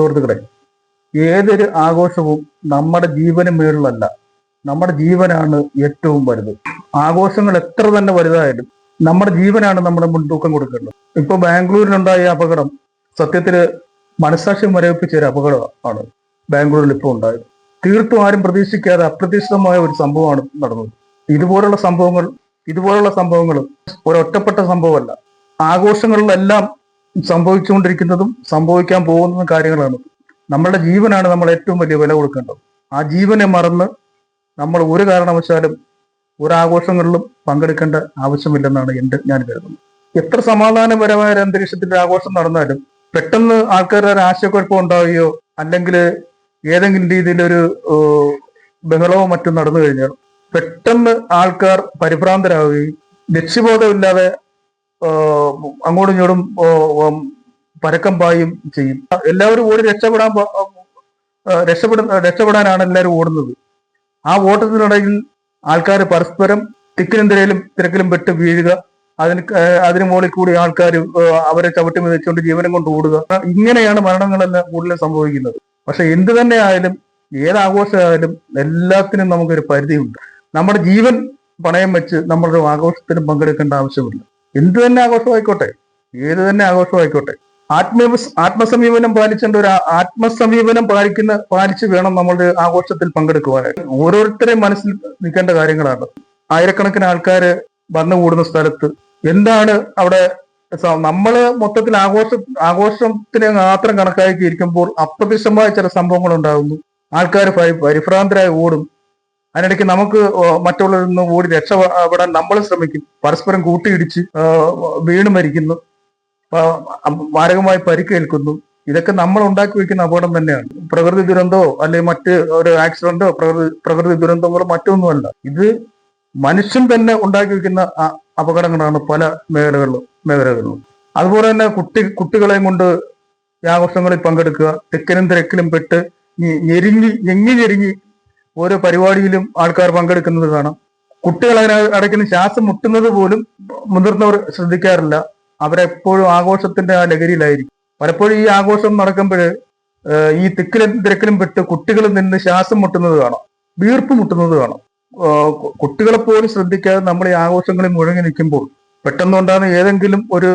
സുഹൃത്തുക്കളെ, ഏതൊരു ആഘോഷവും നമ്മുടെ ജീവന് മേളിലല്ല, നമ്മുടെ ജീവനാണ് ഏറ്റവും വലുത്. ആഘോഷങ്ങൾ എത്ര തന്നെ വലുതായാലും നമ്മുടെ ജീവനാണ് നമ്മുടെ മുൻതൂക്കം കൊടുക്കേണ്ടത്. ഇപ്പൊ ബാംഗ്ലൂരിലുണ്ടായ അപകടം സത്യത്തില് മനസ്സാക്ഷ്യം മരവിപ്പിച്ച ഒരു അപകടമാണ് ബാംഗ്ലൂരിൽ ഇപ്പോൾ ഉണ്ടായത്. തീർത്തും ആരും പ്രതീക്ഷിക്കാതെ അപ്രതീക്ഷിതമായ ഒരു സംഭവമാണ് നടന്നത്. ഇതുപോലുള്ള സംഭവങ്ങൾ ഒരൊറ്റപ്പെട്ട സംഭവമല്ല. ആഘോഷങ്ങളിലെല്ലാം സംഭവിച്ചുകൊണ്ടിരിക്കുന്നതും സംഭവിക്കാൻ പോകുന്നതും കാര്യങ്ങളാണ്. നമ്മളുടെ ജീവനാണ് നമ്മൾ ഏറ്റവും വലിയ വില കൊടുക്കേണ്ടത്. ആ ജീവനെ മറന്ന് നമ്മൾ ഒരു കാരണവശാലും ഒരാഘോഷങ്ങളിലും പങ്കെടുക്കേണ്ട ആവശ്യമില്ലെന്നാണ് ഞാൻ കരുതുന്നത്. എത്ര സമാധാനപരമായ ഒരു അന്തരീക്ഷത്തിന്റെ ആഘോഷം നടന്നാലും പെട്ടെന്ന് ആൾക്കാരുടെ ഒരു ആശയക്കുഴപ്പം ഉണ്ടാവുകയോ അല്ലെങ്കിൽ ഏതെങ്കിലും രീതിയിലൊരു ബഹളമോ മറ്റും നടന്നു കഴിഞ്ഞാൽ പെട്ടെന്ന് ആൾക്കാർ പരിഭ്രാന്തരാവുകയും ലക്ഷ്യബോധമില്ലാതെ അങ്ങോട്ടും ഇങ്ങോട്ടും പരക്കം പായും ചെയ്യും. എല്ലാവരും ഓടി രക്ഷപ്പെടാനാണ് എല്ലാവരും ഓടുന്നത്. ആ ഓട്ടത്തിനിടയിൽ ആൾക്കാർ പരസ്പരം തിരക്കിലും പെട്ട് വീഴുക, അതിന് മുകളിൽ കൂടി ആൾക്കാർ അവരെ ചവിട്ടി മെതിച്ചുകൊണ്ട് ജീവനം കൊണ്ട് ഓടുക. ഇങ്ങനെയാണ് മരണങ്ങളെല്ലാം കൂടുതലും സംഭവിക്കുന്നത്. പക്ഷെ എന്ത് തന്നെ ആയാലും, ഏതാഘോഷമായാലും എല്ലാത്തിനും നമുക്കൊരു പരിധിയുണ്ട്. നമ്മുടെ ജീവൻ പണയം വെച്ച് നമ്മളൊരു ആഘോഷത്തിനും പങ്കെടുക്കേണ്ട ആവശ്യമില്ല. എന്ത് തന്നെ ആഘോഷമായിക്കോട്ടെ, ഏത് തന്നെ ആഘോഷമായിക്കോട്ടെ, ആത്മസമീപനം പാലിച്ച് വേണം നമ്മളുടെ ആഘോഷത്തിൽ പങ്കെടുക്കുവാനായിട്ട്. ഓരോരുത്തരെയും മനസ്സിൽ നിൽക്കേണ്ട കാര്യങ്ങളാണ്. ആയിരക്കണക്കിന് ആൾക്കാര് വന്നുകൂടുന്ന സ്ഥലത്ത് എന്താണ് അവിടെ നമ്മള് മൊത്തത്തിൽ ആഘോഷത്തിനെ മാത്രം കണക്കാക്കി ഇരിക്കുമ്പോൾ അപ്രത്യക്ഷമായ ചില സംഭവങ്ങൾ ഉണ്ടാകുന്നു. ആൾക്കാർ പരിഭ്രാന്തരായി ഓടും. അതിനിടയ്ക്ക് നമുക്ക് മറ്റുള്ളവരിൽ നിന്ന് ഓടി രക്ഷപ്പെടാൻ നമ്മൾ ശ്രമിക്കും. പരസ്പരം കൂട്ടിയിടിച്ച് വീണ് മരിക്കുന്നു, മാരകമായി പരിക്കേൽക്കുന്നു. ഇതൊക്കെ നമ്മൾ ഉണ്ടാക്കി വെക്കുന്ന അപകടം തന്നെയാണ്. പ്രകൃതി ദുരന്തമോ അല്ലെങ്കിൽ മറ്റ് ഒരു ആക്സിഡന്റോ പ്രകൃതി ദുരന്തങ്ങളോ മറ്റൊന്നുമല്ല. ഇത് മനുഷ്യൻ തന്നെ ഉണ്ടാക്കി വെക്കുന്ന അപകടങ്ങളാണ് പല മേഖലകളിലും. അതുപോലെ തന്നെ കുട്ടികളെയും കൊണ്ട് ഈ ആഘോഷങ്ങളിൽ പങ്കെടുക്കുക, തിരക്കിലും പെട്ട് ഞെങ്ങി ഓരോ പരിപാടിയിലും ആൾക്കാർ പങ്കെടുക്കുന്നത് കാണാം. കുട്ടികൾ അതിനടയ്ക്കുന്ന ശ്വാസം മുട്ടുന്നത് പോലും മുതിർന്നവർ ശ്രദ്ധിക്കാറില്ല. അവരെപ്പോഴും ആഘോഷത്തിന്റെ ആ ലഹരിയിലായിരിക്കും. പലപ്പോഴും ഈ ആഘോഷം നടക്കുമ്പോൾ ഈ തിരക്കിലും പെട്ട് കുട്ടികൾ നിന്ന് ശ്വാസം മുട്ടുന്നത് കാണാം, വീർപ്പ് മുട്ടുന്നത് കാണാം. കുട്ടികളെ പോലും ശ്രദ്ധിക്കാതെ നമ്മൾ ഈ ആഘോഷങ്ങളിൽ മുഴങ്ങി നിൽക്കുമ്പോൾ പെട്ടെന്നുണ്ടാകുന്ന ഏതെങ്കിലും ഒരു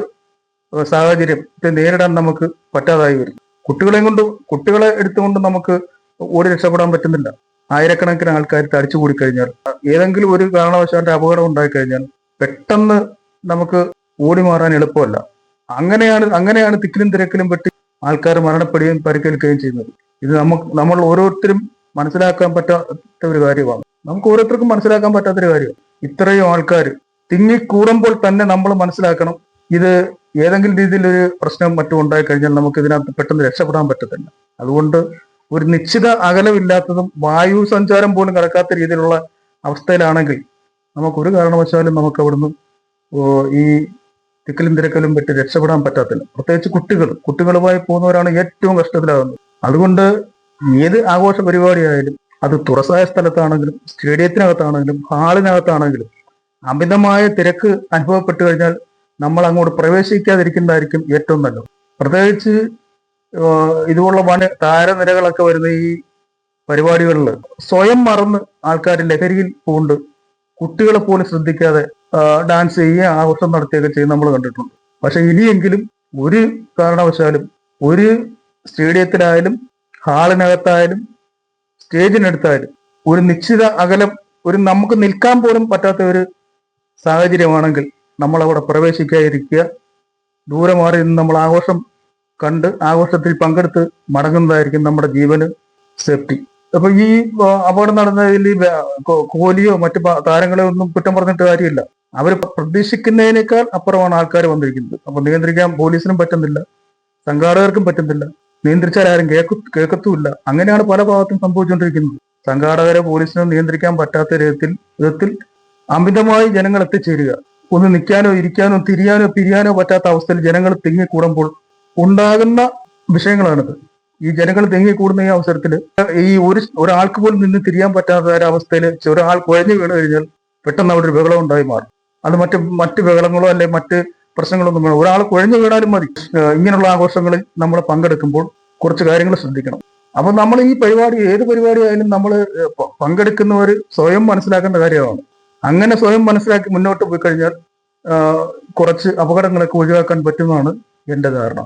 സാഹചര്യത്തെ നേരിടാൻ നമുക്ക് പറ്റാതായി വരും. കുട്ടികളെ എടുത്തുകൊണ്ട് നമുക്ക് ഓടി രക്ഷപ്പെടാൻ പറ്റുന്നില്ല. ആയിരക്കണക്കിന് ആൾക്കാർ തടിച്ചുകൂടി കഴിഞ്ഞാൽ, ഏതെങ്കിലും ഒരു കാരണവശാലും അപകടം ഉണ്ടായിക്കഴിഞ്ഞാൽ പെട്ടെന്ന് നമുക്ക് ഓടി മാറാൻ എളുപ്പമല്ല. അങ്ങനെയാണ് തിരക്കിലും പെട്ട് ആൾക്കാർ മരണപ്പെടുകയും പരിക്കേൽക്കുകയും ചെയ്യുന്നത്. ഇത് നമ്മൾ ഓരോരുത്തരും മനസ്സിലാക്കാൻ പറ്റാത്ത ഒരു കാര്യമാണ്. നമുക്ക് ഓരോരുത്തർക്കും മനസ്സിലാക്കാൻ പറ്റാത്തൊരു കാര്യമാണ്. ഇത്രയും ആൾക്കാർ തിങ്ങിക്കൂടുമ്പോൾ തന്നെ നമ്മൾ മനസ്സിലാക്കണം, ഇത് ഏതെങ്കിലും രീതിയിലൊരു പ്രശ്നം മറ്റും ഉണ്ടായിക്കഴിഞ്ഞാൽ നമുക്ക് ഇതിനകത്ത് പെട്ടെന്ന് രക്ഷപ്പെടാൻ പറ്റത്തില്ല. അതുകൊണ്ട് ഒരു നിശ്ചിത അകലമില്ലാത്തതും വായു സഞ്ചാരം പോലും കടക്കാത്ത രീതിയിലുള്ള അവസ്ഥയിലാണെങ്കിൽ നമുക്കൊരു കാരണവശാലും നമുക്ക് അവിടുന്ന് ഈ തിരക്കിലും പെട്ട് രക്ഷപ്പെടാൻ പറ്റാത്തില്ല. പ്രത്യേകിച്ച് കുട്ടികളുമായി പോകുന്നവരാണ് ഏറ്റവും കഷ്ടത്തിലാകുന്നത്. അതുകൊണ്ട് ഏത് ആഘോഷ പരിപാടിയായാലും, അത് തുറസായ സ്ഥലത്താണെങ്കിലും സ്റ്റേഡിയത്തിനകത്താണെങ്കിലും ഹാളിനകത്താണെങ്കിലും അമിതമായ തിരക്ക് അനുഭവപ്പെട്ടു കഴിഞ്ഞാൽ നമ്മൾ അങ്ങോട്ട് പ്രവേശിക്കാതിരിക്കുന്നതായിരിക്കും ഏറ്റവും നല്ലത്. പ്രത്യേകിച്ച് ഇതുപോലുള്ള താരനിരകളൊക്കെ വരുന്ന ഈ പരിപാടികളിൽ സ്വയം മറന്ന് ആൾക്കാർ ലഹരിയിൽ പൂണ്ട് കുട്ടികളെ പോലും ശ്രദ്ധിക്കാതെ ഡാൻസ് ചെയ്യുക, ആഘോഷം നടത്തുകയൊക്കെ ചെയ്യുന്ന നമ്മൾ കണ്ടിട്ടുണ്ട്. പക്ഷെ ഇനിയെങ്കിലും ഒരു കാരണവശാലും ഒരു സ്റ്റേഡിയത്തിലായാലും ഹാളിനകത്തായാലും സ്റ്റേജിനടുത്തായാലും ഒരു നിശ്ചിത അകലം, നമുക്ക് നിൽക്കാൻ പോലും പറ്റാത്ത ഒരു സാഹചര്യമാണെങ്കിൽ നമ്മൾ അവിടെ പ്രവേശിക്കാതിരിക്കുക. ദൂരെ മാറി നിന്ന് നമ്മൾ ആഘോഷം കണ്ട് ആഘോഷത്തിൽ പങ്കെടുത്ത് മടങ്ങുന്നതായിരിക്കും നമ്മുടെ ജീവന് സേഫ്റ്റി. അപ്പൊ ഈ അപകടം നടന്നതിൽ കോഹ്ലിയോ മറ്റു താരങ്ങളെയോ ഒന്നും കുറ്റം പറഞ്ഞിട്ട് കാര്യമില്ല. അവർ പ്രതീക്ഷിക്കുന്നതിനേക്കാൾ അപ്പുറമാണ് ആൾക്കാർ വന്നിരിക്കുന്നത്. അപ്പൊ നിയന്ത്രിക്കാൻ പോലീസിനും പറ്റുന്നില്ല, സംഘാടകർക്കും പറ്റുന്നില്ല, നിയന്ത്രിച്ചാൽ ആരും കേൾക്കത്തുമില്ല. അങ്ങനെയാണ് പല ഭാഗത്തും സംഭവിച്ചുകൊണ്ടിരിക്കുന്നത്. സംഘാടകരെ പോലീസിനും നിയന്ത്രിക്കാൻ പറ്റാത്ത വിധത്തിൽ അമിതമായി ജനങ്ങൾ എത്തിച്ചേരുക, ഒന്ന് നിൽക്കാനോ ഇരിക്കാനോ തിരിയാനോ പിരിയാനോ പറ്റാത്ത അവസ്ഥയിൽ ജനങ്ങൾ തിങ്ങിക്കൂടുമ്പോൾ ഉണ്ടാകുന്ന വിഷയങ്ങളാണിത്. ഈ ജനങ്ങൾ തിങ്ങിക്കൂടുന്ന ഈ അവസരത്തിൽ ഈ ഒരാൾക്ക് പോലും നിന്ന് തിരിയാൻ പറ്റാത്ത ഒരവസ്ഥയിൽ ഒരാൾ കുഴഞ്ഞു വീണ് കഴിഞ്ഞാൽ പെട്ടെന്ന് അവിടെ ഒരു ബഹളം ഉണ്ടായി മാറും. അത് മറ്റ് ബഹളങ്ങളോ അല്ലെ മറ്റ് പ്രശ്നങ്ങളൊന്നും വേണം, ഒരാൾ കുഴഞ്ഞു വീണാലും മതി. ഇങ്ങനെയുള്ള ആഘോഷങ്ങളിൽ നമ്മൾ പങ്കെടുക്കുമ്പോൾ കുറച്ച് കാര്യങ്ങൾ ശ്രദ്ധിക്കണം. അപ്പൊ നമ്മൾ ഈ പരിപാടി, ഏത് പരിപാടി ആയാലും നമ്മൾ പങ്കെടുക്കുന്നവർ സ്വയം മനസ്സിലാക്കേണ്ട കാര്യമാണ്. അങ്ങനെ സ്വയം മനസ്സിലാക്കി മുന്നോട്ട് പോയി കഴിഞ്ഞാൽ കുറച്ച് അപകടങ്ങളൊക്കെ ഒഴിവാക്കാൻ പറ്റുന്നതാണ് എന്റെ ധാരണ.